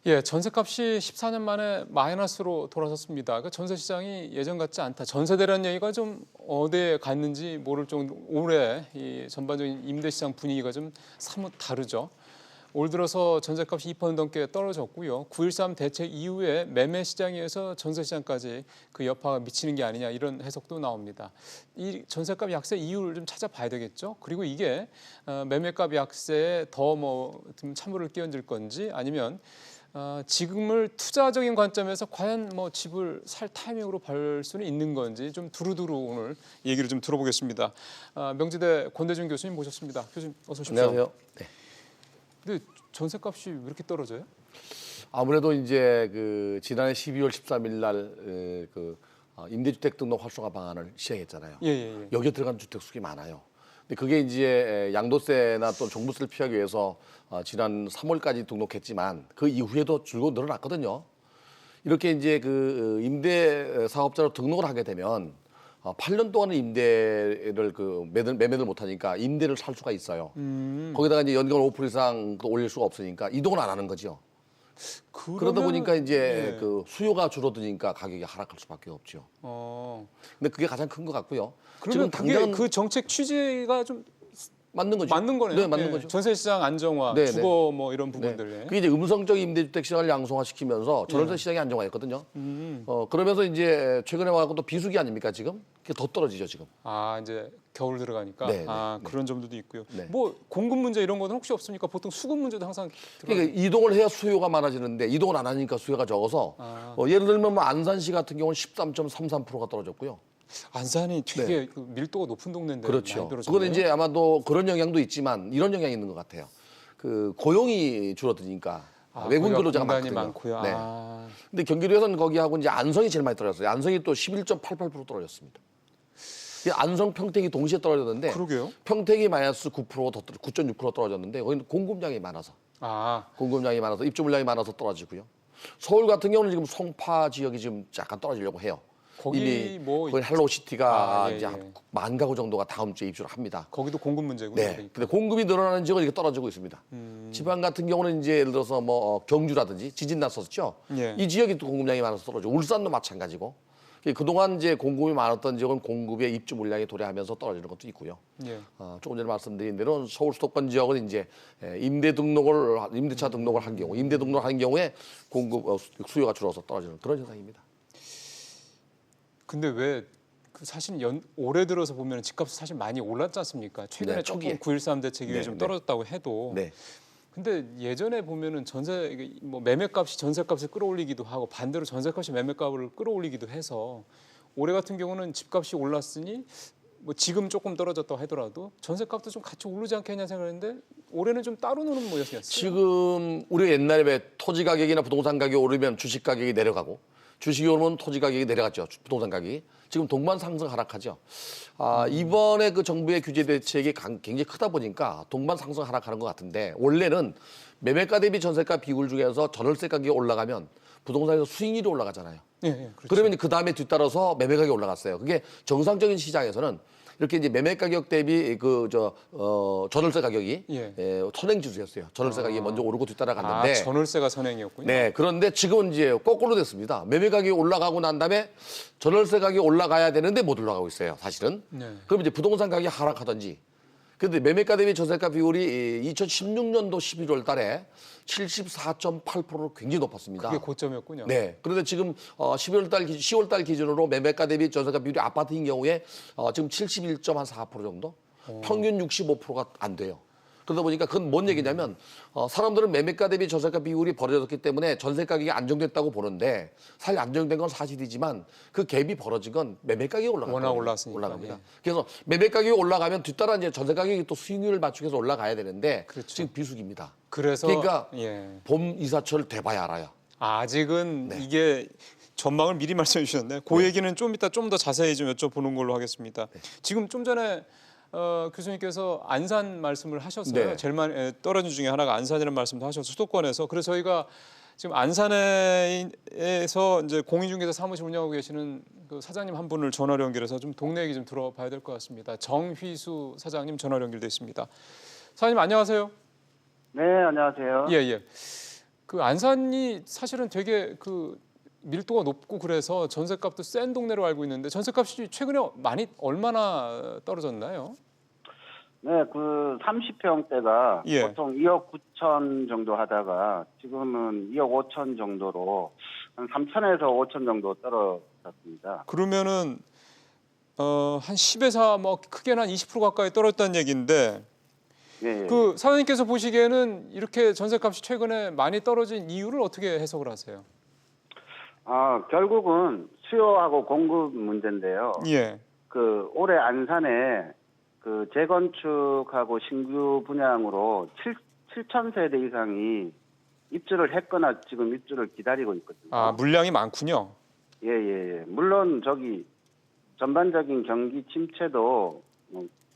예, 전셋값이 14년 만에 마이너스로 돌아섰습니다. 그러니까 전세 시장이 예전 같지 않다. 전세대라는 얘기가 좀 어디에 갔는지 모를 정도 올해 이 전반적인 임대 시장 분위기가 좀 사뭇 다르죠. 올 들어서 전셋값이 2% 넘게 떨어졌고요. 9.13 대책 이후에 매매 시장에서 전세 시장까지 그 여파가 미치는 게 아니냐 이런 해석도 나옵니다. 이 전셋값 약세 이유를 좀 찾아봐야 되겠죠. 그리고 이게 매매값 약세에 더 좀 찬물을 끼얹을 건지 아니면 지금을 투자적인 관점에서 과연 집을 살 타이밍으로 볼 수는 있는 건지 좀 두루두루 오늘 얘기를 좀 들어보겠습니다. 명지대 권대중 교수님 모셨습니다. 교수님 어서 오십시오. 안녕하세요. 네. 근데 전셋값이 왜 이렇게 떨어져요? 아무래도 이제 그 지난해 12월 13일 날 임대주택 등록 활성화 방안을 시행했잖아요. 예. 여기에 들어간 주택 수가 많아요. 근데 그게 이제 양도세나 또 종부세를 피하기 위해서 지난 3월까지 등록했지만 그 이후에도 줄곧 늘어났거든요. 이렇게 이제 그 임대 사업자로 등록을 하게 되면 8년 동안은 임대를 매매를 못하니까 임대를 살 수가 있어요. 거기다가 이제 연간 5% 이상 올릴 수가 없으니까 이동을 안 하는 거죠. 그러다 보니까 이제 그 수요가 줄어드니까 가격이 하락할 수밖에 없죠. 근데 그게 가장 큰 것 같고요. 그러면 그게 그 정책 취지가 좀 맞는 거죠. 맞는 거네요. 네, 맞는 거죠. 전세 시장 안정화, 네, 주거 이런 부분들. 네. 그게 이제 음성적 임대주택 시장을 양성화시키면서 전월세 시장이 안정화했거든요. 그러면서 이제 최근에 와서 또 비수기 아닙니까 지금? 그게 더 떨어지죠 지금. 이제 겨울 들어가니까. 네. 그런 점들도 있고요. 네. 공급 문제 이런 거는 혹시 없습니까? 보통 수급 문제도 항상 그러니까 이동을 해야 수요가 많아지는데 이동을 안 하니까 수요가 적어서 예를 들면 안산시 같은 경우는 13.33%가 떨어졌고요. 안산이 되게 그 밀도가 높은 동네인데 그렇죠. 많이 떨어졌네요. 그건 이제 아마도 그런 영향도 있지만 이런 영향이 있는 것 같아요. 그 고용이 줄어드니까 외국인 근로자가 많거든요. 많고요. 네. 근데 경기도에서는 거기하고 이제 안성이 제일 많이 떨어졌어요. 안성이 또 11.88% 떨어졌습니다. 안성, 평택이 동시에 떨어졌는데 그러게요. 평택이 마이너스 9% 더 9.6% 떨어졌는데 거기는 공급량이 많아서 입주 물량이 많아서 떨어지고요. 서울 같은 경우는 지금 송파 지역이 지금 약간 떨어지려고 해요. 거기 거기 헬로시티가 예. 이제 10,000 가구 정도가 다음 주에 입주를 합니다. 거기도 공급 문제고요. 네. 그러니까. 근데 공급이 늘어나는 지역은 이렇게 떨어지고 있습니다. 지방 같은 경우는 이제 예를 들어서 경주라든지 지진 났었죠. 예. 이 지역이 또 공급량이 많아서 떨어지고 울산도 마찬가지고. 그동안 이제 공급이 많았던 지역은 공급의 입주 물량이 도래하면서 떨어지는 것도 있고요. 예. 조금 전에 말씀드린 대로 서울 수도권 지역은 이제 임대차 등록을 한 경우, 임대 등록을 한 경우에 수요가 줄어서 떨어지는 그런 현상입니다. 근데 왜 사실 올해 들어서 보면 집값이 사실 많이 올랐지 않습니까? 최근에 조금 9.13 대책 이후에 좀 떨어졌다고 해도. 네. 근데 예전에 보면은 매매값이 전세값을 끌어올리기도 하고 반대로 전세값이 매매값을 끌어올리기도 해서 올해 같은 경우는 집값이 올랐으니 지금 조금 떨어졌다고 하더라도 전세값도 좀 같이 오르지 않겠냐 생각했는데 올해는 좀 따로 노는 모양이었어요. 지금 우리 옛날에 왜 토지 가격이나 부동산 가격이 오르면 주식 가격이 내려가고 주식이 오르면 토지 가격이 내려갔죠. 부동산 가격이. 지금 동반 상승 하락하죠. 이번에 그 정부의 규제 대책이 굉장히 크다 보니까 동반 상승 하락하는 것 같은데 원래는 매매가 대비 전세가 비율 중에서 전월세 가격이 올라가면 부동산에서 수익률이 올라가잖아요. 그렇죠. 그러면 그 다음에 뒤따라서 매매 가격이 올라갔어요. 그게 정상적인 시장에서는 이렇게 이제 매매 가격 대비 전월세 가격이 선행지수였어요. 전월세 가격이 먼저 오르고 뒤따라갔는데 전월세가 선행이었군요. 네, 그런데 지금은 이제 거꾸로 됐습니다. 매매 가격이 올라가고 난 다음에 전월세 가격이 올라가야 되는데 못 올라가고 있어요. 사실은. 그럼 이제 부동산 가격이 하락하든지. 근데 매매가 대비 전세가 비율이 2016년도 11월 달에 74.8%로 굉장히 높았습니다. 그게 고점이었군요. 네. 그런데 지금 10월 달 기준으로 매매가 대비 전세가 비율이 아파트인 경우에 지금 71.4% 정도? 평균 65%가 안 돼요. 그러다 보니까 그건 뭔 얘기냐면 사람들은 매매가 대비 전세가 비율이 벌어졌기 때문에 전세 가격이 안정됐다고 보는데 사실 안정된 건 사실이지만 그 갭이 벌어진 건 매매 가격이 워낙 올랐으니까. 올라갑니다. 그래서 매매 가격이 올라가면 뒤따라 이제 전세 가격이 또 수익률을 맞추기 위해서 올라가야 되는데 지금 비수기입니다. 그러니까 봄 이사철 돼봐야 알아요. 아직은 이게 전망을 미리 말씀해 주셨네. 그 얘기는 좀 이따 좀 더 자세히 좀 여쭤보는 걸로 하겠습니다. 지금 좀 전에 교수님께서 안산 말씀을 하셨어요. 제일 많이 떨어진 중에 하나가 안산이라는 말씀도 하셔서 수도권에서. 그래서 저희가 지금 안산에서 이제 공인중개사 사무실 운영하고 계시는 그 사장님 한 분을 전화로 연결해서 좀 동네 얘기 좀 들어봐야 될 것 같습니다. 정휘수 사장님 전화로 연결돼 있습니다. 사장님 안녕하세요. 네, 안녕하세요. 예. 그 안산이 사실은 되게 그 밀도가 높고 그래서 전셋값도 센 동네로 알고 있는데 전셋값이 최근에 많이 얼마나 떨어졌나요? 네, 그 30평대가 예. 보통 2억 9천 정도 하다가 지금은 2억 5천 정도로 한 3천에서 5천 정도 떨어졌습니다. 그러면은 한 10에서 뭐 크게는 한 20% 가까이 떨어졌다는 얘기인데 예, 예. 그 사장님께서 보시기에는 이렇게 전셋값이 최근에 많이 떨어진 이유를 어떻게 해석을 하세요? 결국은 수요하고 공급 문제인데요. 예. 그 올해 안산에 그 재건축하고 신규 분양으로 7천 세대 이상이 입주를 했거나 지금 입주를 기다리고 있거든요. 아, 물량이 많군요. 예, 예, 예. 물론 저기 전반적인 경기 침체도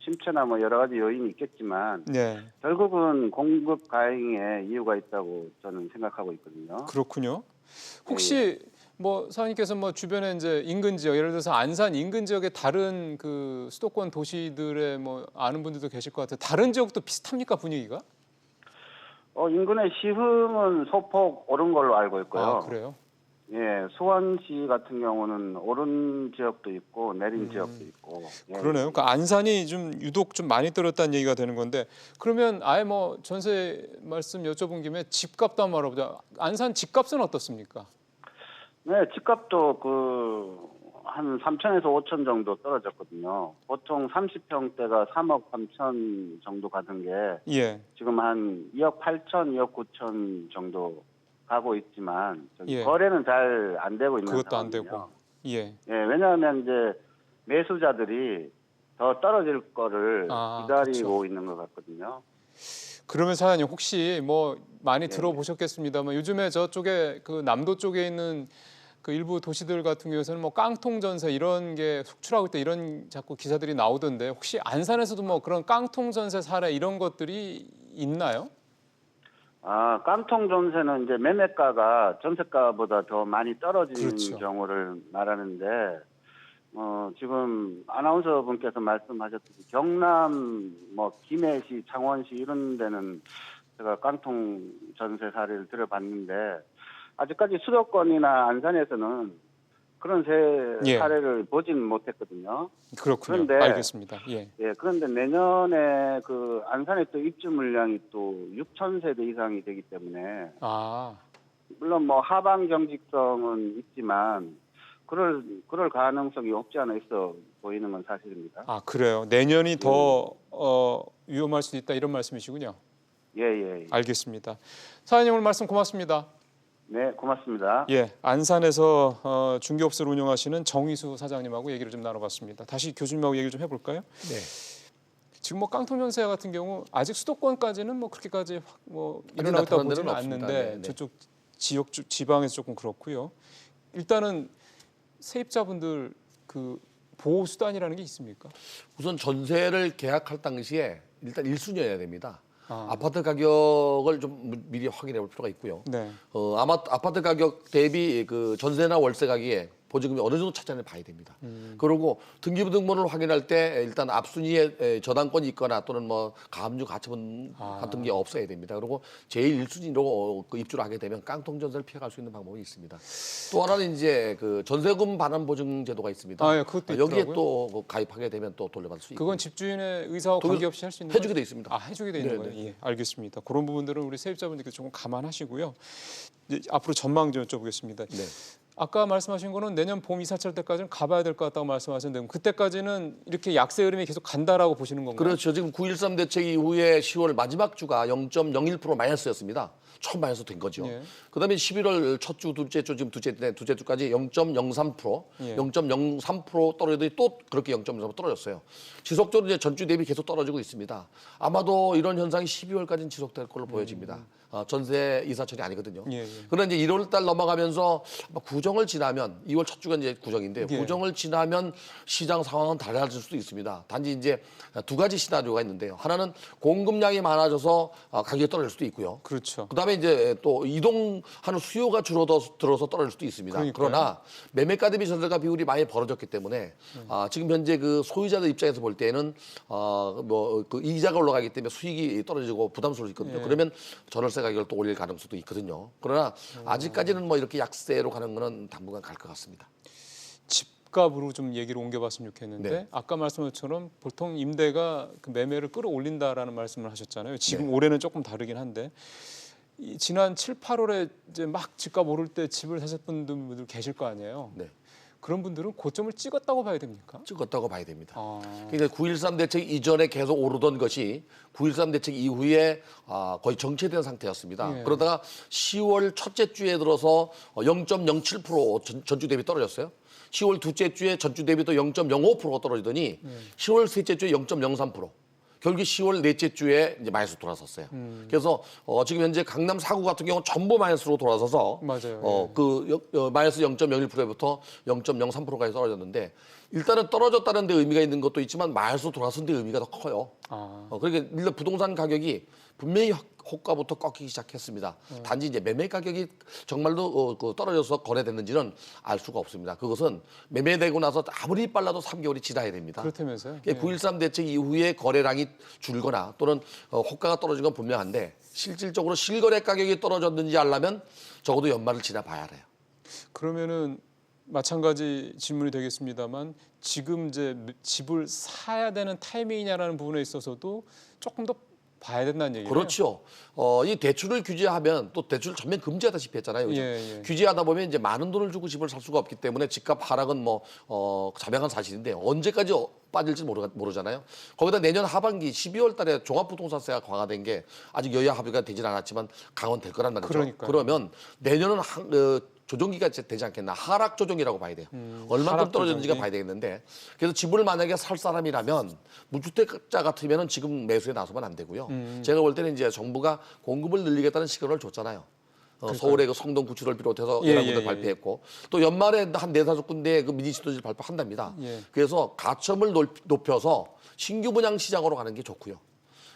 침체나 뭐 여러 가지 요인이 있겠지만 네. 결국은 공급 과잉에 이유가 있다고 저는 생각하고 있거든요. 그렇군요. 혹시 뭐 사장님께서 뭐 주변에 이제 인근 지역 예를 들어서 안산 인근 지역의 다른 그 수도권 도시들의 뭐 아는 분들도 계실 것 같아요. 다른 지역도 비슷합니까 분위기가? 인근의 시흥은 소폭 오른 걸로 알고 있고요. 아, 그래요? 예, 수원시 같은 경우는 오른 지역도 있고 내린 지역도 있고. 예. 그러네요. 그러니까 안산이 좀 유독 좀 많이 떨어졌다는 얘기가 되는 건데 그러면 아예 뭐 전세 말씀 여쭤본 김에 집값도 한번 알아보자. 안산 집값은 어떻습니까? 네, 집값도 그 한 3천에서 5천 정도 떨어졌거든요. 보통 30평대가 3억 3천 정도 가던 게 예. 지금 한 2억 8천, 2억 9천 정도 가고 있지만 저기 예. 거래는 잘 안 되고 있는 그것도 안 상황이에요. 되고. 예. 예, 왜냐하면 이제 매수자들이 더 떨어질 거를 기다리고 그렇죠. 있는 것 같거든요. 그러면 사장님 혹시 뭐 많이 예. 들어보셨겠습니다만 요즘에 저쪽에 그 남도 쪽에 있는 그 일부 도시들 같은 경우에는 뭐 깡통 전세 이런 게 속출하고 있다 이런 자꾸 기사들이 나오던데 혹시 안산에서도 뭐 그런 깡통 전세 사례 이런 것들이 있나요? 깡통 전세는 이제 매매가가 전세가보다 더 많이 떨어지는 그렇죠. 경우를 말하는데, 지금 아나운서 분께서 말씀하셨듯이 경남, 뭐 김해시, 창원시 이런 데는 제가 깡통 전세 사례를 들어봤는데 아직까지 수도권이나 안산에서는 그런 예. 사례를 보진 못했거든요. 그렇군요. 그런데 알겠습니다. 예. 예, 그런데 내년에 그 안산에 또 입주 물량이 또 6천 세대 이상이 되기 때문에 아, 물론 뭐 하방 경직성은 있지만 그럴 가능성이 없지 않아 있어 보이는 건 사실입니다. 그래요. 내년이 더 위험할 수도 있다 이런 말씀이시군요. 예, 예. 알겠습니다. 사장님 오늘 말씀 고맙습니다. 네, 고맙습니다. 예, 안산에서 중개업소를 운영하시는 정희수 사장님하고 얘기를 좀 나눠봤습니다. 다시 교수님하고 얘기를 좀 해볼까요? 네. 지금 뭐 깡통 전세 같은 경우 아직 수도권까지는 뭐 그렇게까지 뭐 아직 일어나고 있다고 나타난 데는 보지는 없습니다. 않는데 네, 네. 저쪽 지방에서 조금 그렇고요. 일단은 세입자분들 그 보호 수단이라는 게 있습니까? 우선 전세를 계약할 당시에 일단 1순위여야 됩니다. 아. 아파트 가격을 좀 미리 확인해 볼 필요가 있고요. 네. 아마 아파트 가격 대비 그 전세나 월세 가격에 보증금이 어느 정도 차지하는지 봐야 됩니다. 그리고 등기부등본을 확인할 때 일단 앞순위에 저당권이 있거나 또는 뭐 가압류 가처분 같은 게 없어야 됩니다. 그리고 제일 1순위로 그 입주를 하게 되면 깡통 전세를 피해갈 수 있는 방법이 있습니다. 또 하나는 이제 그 전세금 반환 보증 제도가 있습니다. 예, 그것도 여기에 있더라고요. 또 가입하게 되면 또 돌려받을 수 있고. 그건 집주인의 의사와 독일- 관계없이 할 수 있는 해주게 거죠? 돼 있습니다. 해주게 돼 있는 네, 거예요. 예, 알겠습니다. 그런 부분들은 우리 세입자분들께 조금 감안하시고요. 이제 앞으로 전망 좀 여쭤보겠습니다. 네. 아까 말씀하신 거는 내년 봄 이사철 때까지는 가봐야 될 것 같다고 말씀하셨는데 그때까지는 이렇게 약세 흐름이 계속 간다라고 보시는 건가요? 그렇죠. 지금 9.13 대책 이후에 10월 마지막 주가 0.01% 마이너스였습니다. 처음 마이너스 된 거죠. 예. 그다음에 11월 첫 주, 둘째 주, 지금 둘째 주까지 0.03%, 예. 0.03% 떨어지더니 또 그렇게 0.03% 떨어졌어요. 지속적으로 이제 전주 대비 계속 떨어지고 있습니다. 아마도 이런 현상이 12월까지는 지속될 걸로 보여집니다. 전세 이사철이 아니거든요. 예, 예. 그러나 이제 1월 달 넘어가면서 아마 구정을 지나면 2월 첫 주가 이제 구정인데 예. 구정을 지나면 시장 상황은 달라질 수도 있습니다. 단지 이제 두 가지 시나리오가 있는데요. 하나는 공급량이 많아져서 가격이 떨어질 수도 있고요. 그렇죠. 그다음에 이제 또 이동하는 수요가 줄어들어서 떨어질 수도 있습니다. 그러니까요. 그러나 매매가 대비 전세가 비율이 많이 벌어졌기 때문에 지금 현재 그 소유자들 입장에서 볼 때는 뭐 그 이자가 올라가기 때문에 수익이 떨어지고 부담스러울 수 있거든요. 예. 그러면 전월세 전세 가격을 또 올릴 가능성도 있거든요. 그러나 아직까지는 뭐 이렇게 약세로 가는 거는 당분간 갈 것 같습니다. 집값으로 좀 얘기를 옮겨봤으면 좋겠는데 네. 아까 말씀하신 것처럼 보통 임대가 그 매매를 끌어올린다라는 말씀을 하셨잖아요. 지금 네. 올해는 조금 다르긴 한데 이 지난 7, 8월에 이제 막 집값 오를 때 집을 사셨던 분들 계실 거 아니에요. 네. 그런 분들은 고점을 찍었다고 봐야 됩니까? 찍었다고 봐야 됩니다. 아, 그러니까 9.13 대책 이전에 계속 오르던 것이 9.13 대책 이후에 거의 정체된 상태였습니다. 예. 그러다가 10월 첫째 주에 들어서 0.07% 전주 대비 떨어졌어요. 10월 둘째 주에 전주 대비 또 0.05%가 떨어지더니 10월 셋째 주에 0.03%. 결국 10월 넷째 주에 이제 마이너스 돌아섰어요. 그래서 지금 현재 강남 4구 같은 경우 전부 마이너스로 돌아서서 맞아요. 마이너스 0.01%부터 0.03%까지 떨어졌는데 일단은 떨어졌다는 데 의미가 있는 것도 있지만 마이너스로 돌아선 데 의미가 더 커요. 아, 그러니까 일단 부동산 가격이 분명히 호가부터 꺾이기 시작했습니다. 단지 이제 매매 가격이 정말로 떨어져서 거래됐는지는 알 수가 없습니다. 그것은 매매되고 나서 아무리 빨라도 3개월이 지나야 됩니다. 그렇다면서요? 예. 9.13 대책 이후에 거래량이 줄거나 또는 호가가 떨어진 건 분명한데 실질적으로 실거래 가격이 떨어졌는지 알려면 적어도 연말을 지나봐야 해요. 그러면은 마찬가지 질문이 되겠습니다만 지금 이제 집을 사야 되는 타이밍이냐라는 부분에 있어서도 조금 더 봐야 된다는 얘기예요. 그렇죠. 이 대출을 규제하면 또 대출 전면 금지하다시피 했잖아요. 그죠? 예. 규제하다 보면 이제 많은 돈을 주고 집을 살 수가 없기 때문에 집값 하락은 자명한 사실인데 언제까지 빠질지 모르잖아요. 거기다 내년 하반기 12월 달에 종합부동산세가 강화된 게 아직 여야 합의가 되진 않았지만 강화될 거란 말이죠. 그러니까요. 그러면 내년은 조정기가 되지 않겠나. 하락 조정이라고 봐야 돼요. 얼마큼 하락 떨어졌는지가 조정기. 봐야 되겠는데 그래서 집을 만약에 살 사람이라면 무주택자 같으면 지금 매수에 나서면 안 되고요. 제가 볼 때는 이제 정부가 공급을 늘리겠다는 시그널을 줬잖아요. 서울의 그 성동 구치를 비롯해서 여러 군데 발표했고 또 연말에 한 4-5군데 그 미니 시도지를 발표한답니다. 예. 그래서 가점을 높여서 신규 분양 시장으로 가는 게 좋고요.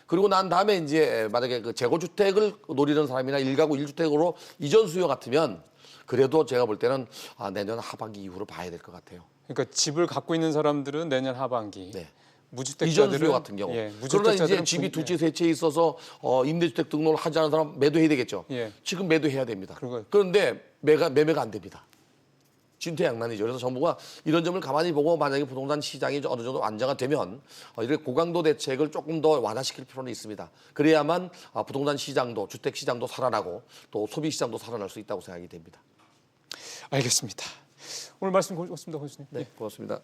그리고 난 다음에 이제 만약에 그 재고주택을 노리는 사람이나 1가구 1주택으로 이전 수요 같으면 그래도 제가 볼 때는 내년 하반기 이후로 봐야 될 것 같아요. 그러니까 집을 갖고 있는 사람들은 내년 하반기. 네. 무주택자들은 이전 수요 같은 경우. 예, 그러나 이제 무주택자들은 집이 두 채, 세 채 있어서 임대주택 등록을 하지 않은 사람 매도해야 되겠죠. 예. 지금 매도해야 됩니다. 그거- 그런데 매매가 안 됩니다. 진퇴양난이죠. 그래서 정부가 이런 점을 가만히 보고 만약에 부동산 시장이 어느 정도 안정화되면 이렇게 고강도 대책을 조금 더 완화시킬 필요는 있습니다. 그래야만 부동산 시장도 주택 시장도 살아나고 또 소비 시장도 살아날 수 있다고 생각이 됩니다. 알겠습니다. 오늘 말씀 고맙습니다, 교수님. 네, 고맙습니다.